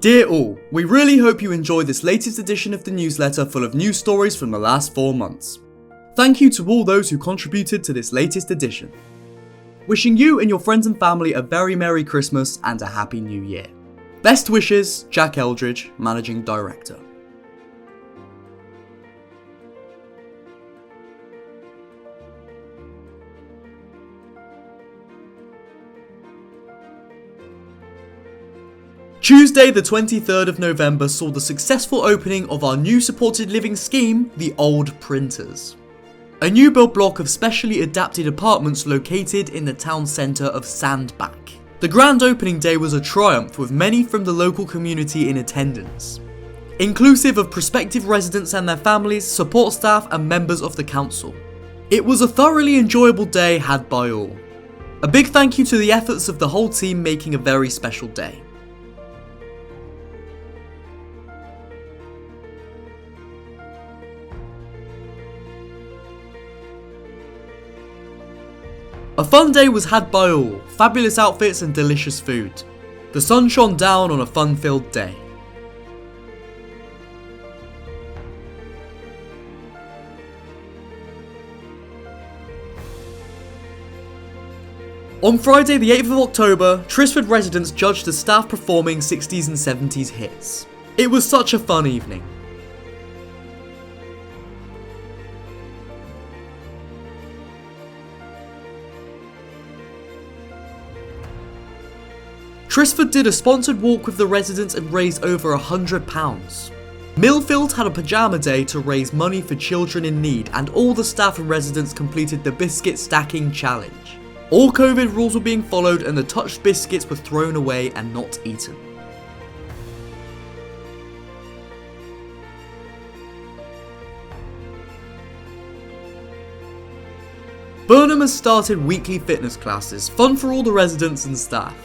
Dear all, we really hope you enjoy this latest edition of the newsletter full of news stories from the last 4 months. Thank you to all those who contributed to this latest edition. Wishing you and your friends and family a very Merry Christmas and a Happy New Year. Best wishes, Jack Eldridge, Managing Director. Tuesday the 23rd of November saw the successful opening of our new supported living scheme, the Old Printers. A new build block of specially adapted apartments located in the town centre of Sandbach. The grand opening day was a triumph with many from the local community in attendance, inclusive of prospective residents and their families, support staff and members of the council. It was a thoroughly enjoyable day had by all. A big thank you to the efforts of the whole team making a very special day. A fun day was had by all, fabulous outfits and delicious food. The sun shone down on a fun-filled day. On Friday the 8th of October, Trisford residents judged the staff performing 60s and 70s hits. It was such a fun evening. Trisford did a sponsored walk with the residents and raised over £100. Millfield had a pyjama day to raise money for children in need, and all the staff and residents completed the biscuit stacking challenge. All COVID rules were being followed and the touched biscuits were thrown away and not eaten. Burnham has started weekly fitness classes, fun for all the residents and staff.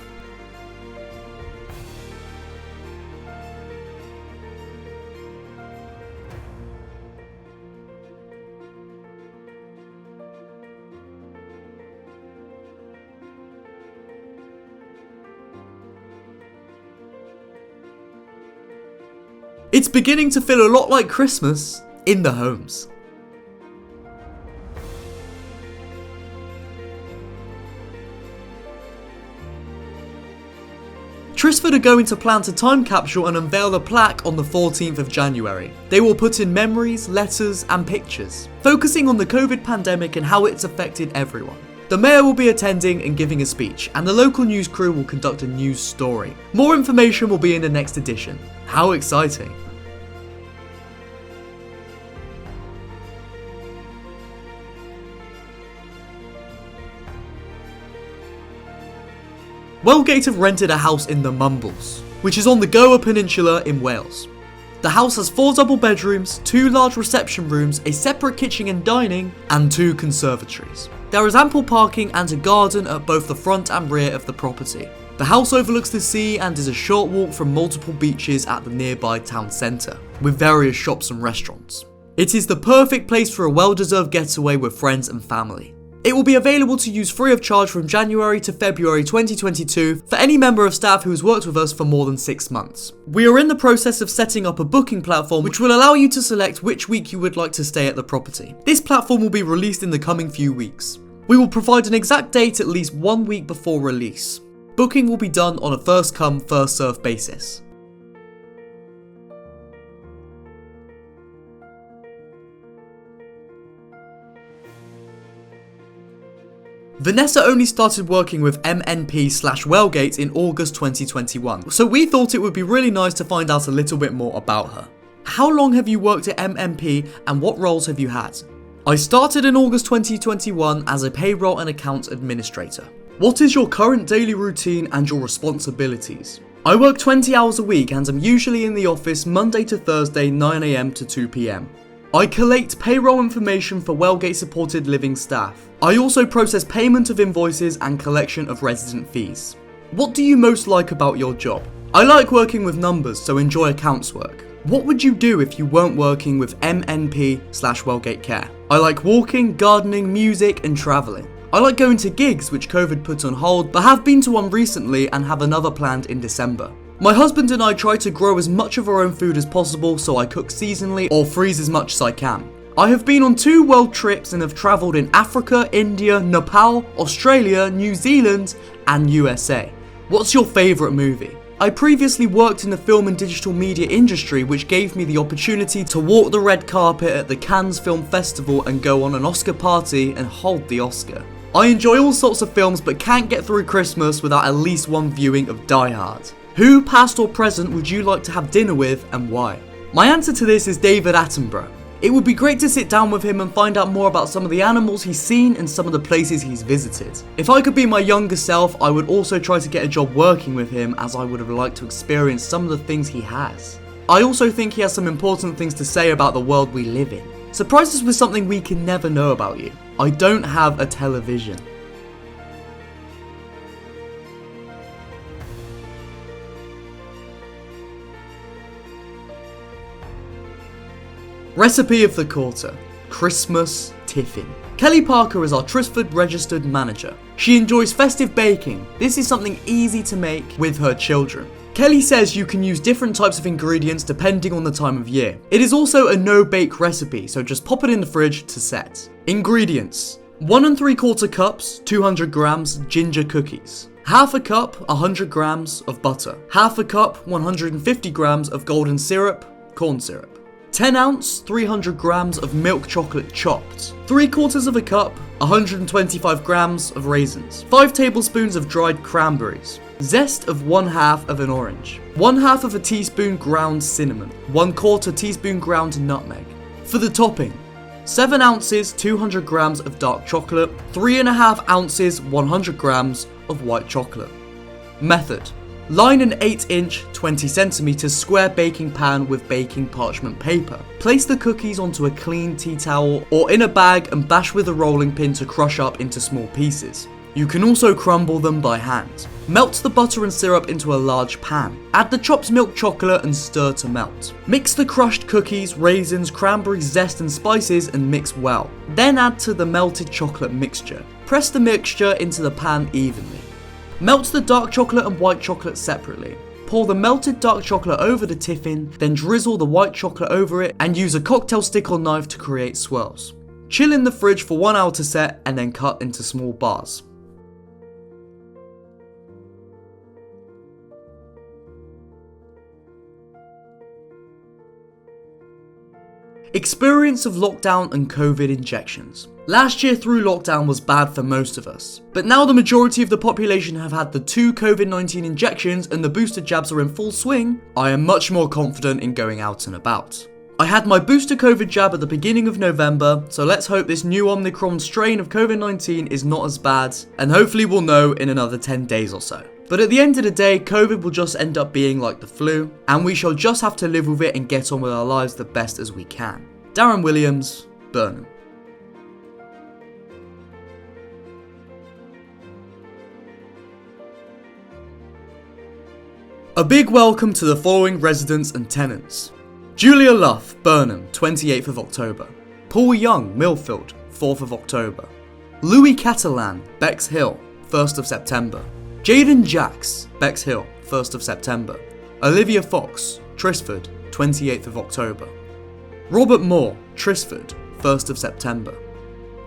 It's beginning to feel a lot like Christmas in the homes. Trisford are going to plant a time capsule and unveil a plaque on the 14th of January. They will put in memories, letters and pictures, focusing on the COVID pandemic and how it's affected everyone. The mayor will be attending and giving a speech, and the local news crew will conduct a news story. More information will be in the next edition. How exciting! Wellgate have rented a house in the Mumbles, which is on the Gower Peninsula in Wales. The house has 4 double bedrooms, 2 large reception rooms, a separate kitchen and dining, and 2 conservatories. There is ample parking and a garden at both the front and rear of the property. The house overlooks the sea and is a short walk from multiple beaches at the nearby town centre, with various shops and restaurants. It is the perfect place for a well-deserved getaway with friends and family. It will be available to use free of charge from January to February 2022 for any member of staff who has worked with us for more than 6 months. We are in the process of setting up a booking platform which will allow you to select which week you would like to stay at the property. This platform will be released in the coming few weeks. We will provide an exact date at least 1 week before release. Booking will be done on a first come, first served basis. Vanessa only started working with MNP/Wellgate in August 2021, so we thought it would be really nice to find out a little bit more about her. How long have you worked at MNP and what roles have you had? I started in August 2021 as a payroll and accounts administrator. What is your current daily routine and your responsibilities? I work 20 hours a week and I'm usually in the office Monday to Thursday 9 AM to 2 PM. I collate payroll information for Wellgate supported living staff. I also process payment of invoices and collection of resident fees. What do you most like about your job? I like working with numbers, so enjoy accounts work. What would you do if you weren't working with MNP/Wellgate Care? I like walking, gardening, music and travelling. I like going to gigs which COVID put on hold, but have been to one recently and have another planned in December. My husband and I try to grow as much of our own food as possible, so I cook seasonally or freeze as much as I can. I have been on 2 world trips and have travelled in Africa, India, Nepal, Australia, New Zealand and USA. What's your favourite movie? I previously worked in the film and digital media industry, which gave me the opportunity to walk the red carpet at the Cannes Film Festival and go on an Oscar party and hold the Oscar. I enjoy all sorts of films but can't get through Christmas without at least one viewing of Die Hard. Who, past or present, would you like to have dinner with and why? My answer to this is David Attenborough. It would be great to sit down with him and find out more about some of the animals he's seen and some of the places he's visited. If I could be my younger self, I would also try to get a job working with him, as I would have liked to experience some of the things he has. I also think he has some important things to say about the world we live in. Surprise us with something we can never know about you. I don't have a television. Recipe of the quarter: Christmas tiffin. Kelly Parker is our Trisford registered manager. She enjoys festive baking. This is something easy to make with her children. Kelly says you can use different types of ingredients depending on the time of year. It is also a no-bake recipe, so just pop it in the fridge to set. Ingredients: 1 3/4 cups, 200 grams ginger cookies. Half a cup, 100 grams of butter. Half a cup, 150 grams of golden syrup, corn syrup. 10 ounce, 300 grams of milk chocolate chopped. 3/4 of a cup, 125 grams of raisins. 5 tablespoons of dried cranberries. Zest of 1/2 of an orange. 1/2 of a teaspoon ground cinnamon. 1/4 teaspoon ground nutmeg. For the topping: 7 ounces, 200 grams of dark chocolate. 3.5 ounces, 100 grams of white chocolate. Method: line an 8-inch, 20cm square baking pan with baking parchment paper. Place the cookies onto a clean tea towel or in a bag and bash with a rolling pin to crush up into small pieces. You can also crumble them by hand. Melt the butter and syrup into a large pan. Add the chopped milk chocolate and stir to melt. Mix the crushed cookies, raisins, cranberry zest and spices and mix well. Then add to the melted chocolate mixture. Press the mixture into the pan evenly. Melt the dark chocolate and white chocolate separately. Pour the melted dark chocolate over the tiffin, then drizzle the white chocolate over it and use a cocktail stick or knife to create swirls. Chill in the fridge for 1 hour to set and then cut into small bars. Experience of lockdown and COVID injections. Last year through lockdown was bad for most of us, but now the majority of the population have had the 2 COVID-19 injections and the booster jabs are in full swing, I am much more confident in going out and about. I had my booster COVID jab at the beginning of November, so let's hope this new Omicron strain of COVID-19 is not as bad, and hopefully we'll know in another 10 days or so. But at the end of the day, COVID will just end up being like the flu, and we shall just have to live with it and get on with our lives the best as we can. Darren Williams, Burnham. A big welcome to the following residents and tenants. Julia Luff, Burnham, 28th of October. Paul Young, Millfield, 4th of October. Louis Catalan, Bexhill, 1st of September. Jaden Jacks, Bexhill, 1st of September. Olivia Fox, Trisford, 28th of October. Robert Moore, Trisford, 1st of September.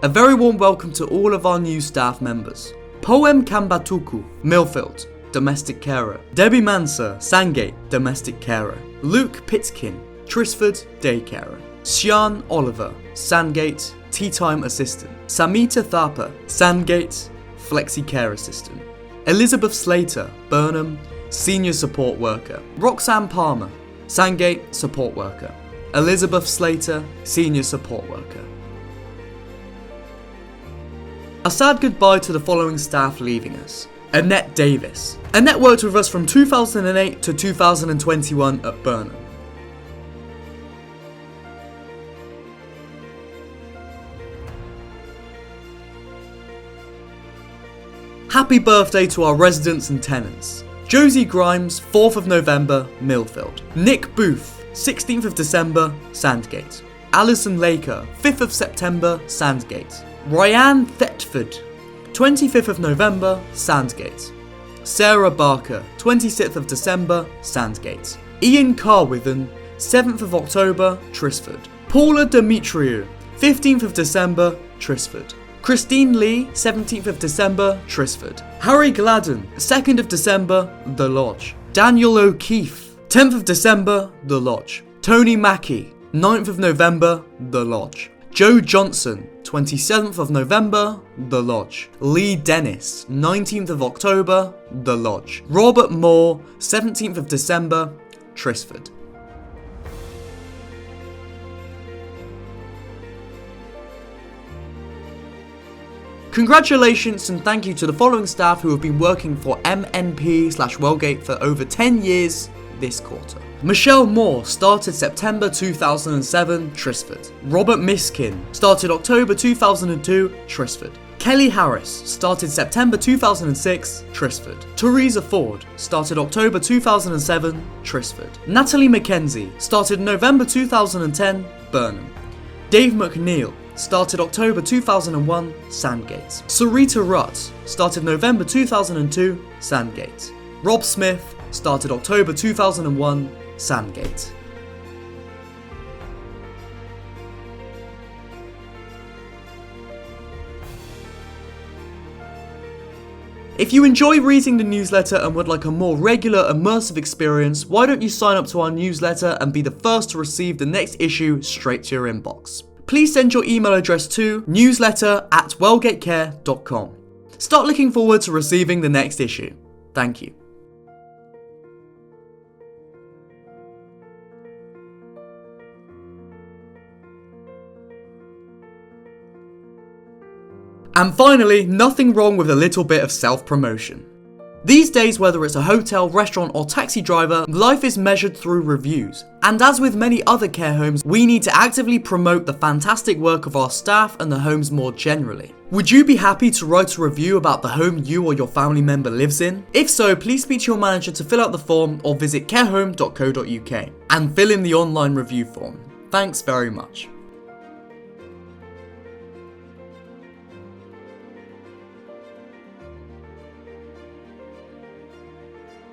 A very warm welcome to all of our new staff members. Poem Kambatuku, Millfield, domestic carer. Debbie Manser, Sandgate, domestic carer. Luke Pitkin, Trisford, day carer. Sian Oliver, Sandgate, tea time assistant. Samita Thapa, Sandgate, flexi care assistant. Elizabeth Slater, Burnham, senior support worker. Roxanne Palmer, Sandgate, support worker. Elizabeth Slater, senior support worker. A sad goodbye to the following staff leaving us. Annette Davis. Annette worked with us from 2008 to 2021 at Burnham. Happy birthday to our residents and tenants. Josie Grimes, 4th of November, Millfield. Nick Booth, 16th of December, Sandgate. Alison Laker, 5th of September, Sandgate. Ryan Thetford, 25th of November, Sandgate. Sarah Barker, 26th of December, Sandgate. Ian Carwithen, 7th of October, Trisford. Paula Demetriou, 15th of December, Trisford. Christine Lee, 17th of December, Trisford. Harry Gladden, 2nd of December, The Lodge. Daniel O'Keefe, 10th of December, The Lodge. Tony Mackey, 9th of November, The Lodge. Joe Johnson, 27th of November, The Lodge. Lee Dennis, 19th of October, The Lodge. Robert Moore, 17th of December, Trisford. Congratulations and thank you to the following staff who have been working for MNP/Wellgate for over 10 years this quarter. Michelle Moore started September 2007, Trisford. Robert Miskin started October 2002, Trisford. Kelly Harris started September 2006, Trisford. Teresa Ford started October 2007, Trisford. Natalie McKenzie started November 2010, Burnham. Dave McNeil started October 2001, Sandgate. Sarita Rutt started November 2002, Sandgate. Rob Smith started October 2001, Sandgate. If you enjoy reading the newsletter and would like a more regular immersive experience, why don't you sign up to our newsletter and be the first to receive the next issue straight to your inbox. Please send your email address to newsletter@wellgatecare.com. Start looking forward to receiving the next issue. Thank you. And finally, nothing wrong with a little bit of self-promotion. These days, whether it's a hotel, restaurant or taxi driver, life is measured through reviews. And as with many other care homes, we need to actively promote the fantastic work of our staff and the homes more generally. Would you be happy to write a review about the home you or your family member lives in? If so, please speak to your manager to fill out the form or visit carehome.co.uk and fill in the online review form. Thanks very much.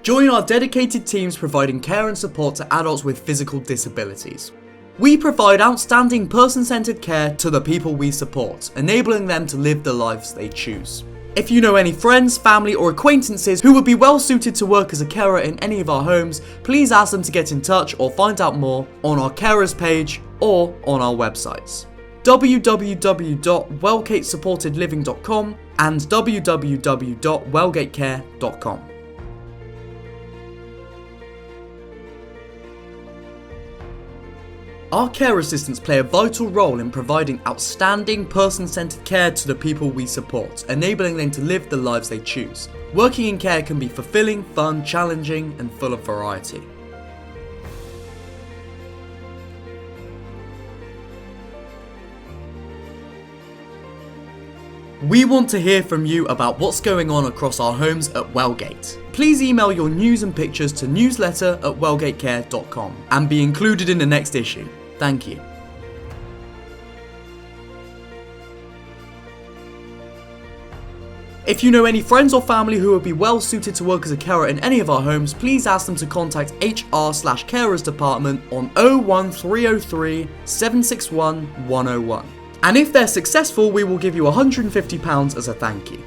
Join our dedicated teams providing care and support to adults with physical disabilities. We provide outstanding person-centered care to the people we support, enabling them to live the lives they choose. If you know any friends, family or acquaintances who would be well suited to work as a carer in any of our homes, please ask them to get in touch or find out more on our carers page or on our websites. www.wellgatesupportedliving.com and www.wellgatecare.com. Our care assistants play a vital role in providing outstanding person-centered care to the people we support, enabling them to live the lives they choose. Working in care can be fulfilling, fun, challenging, and full of variety. We want to hear from you about what's going on across our homes at Wellgate. Please email your news and pictures to newsletter@wellgatecare.com and be included in the next issue. Thank you. If you know any friends or family who would be well suited to work as a carer in any of our homes, please ask them to contact HR/carers department on 01303 761 101. And if they're successful, we will give you £150 as a thank you.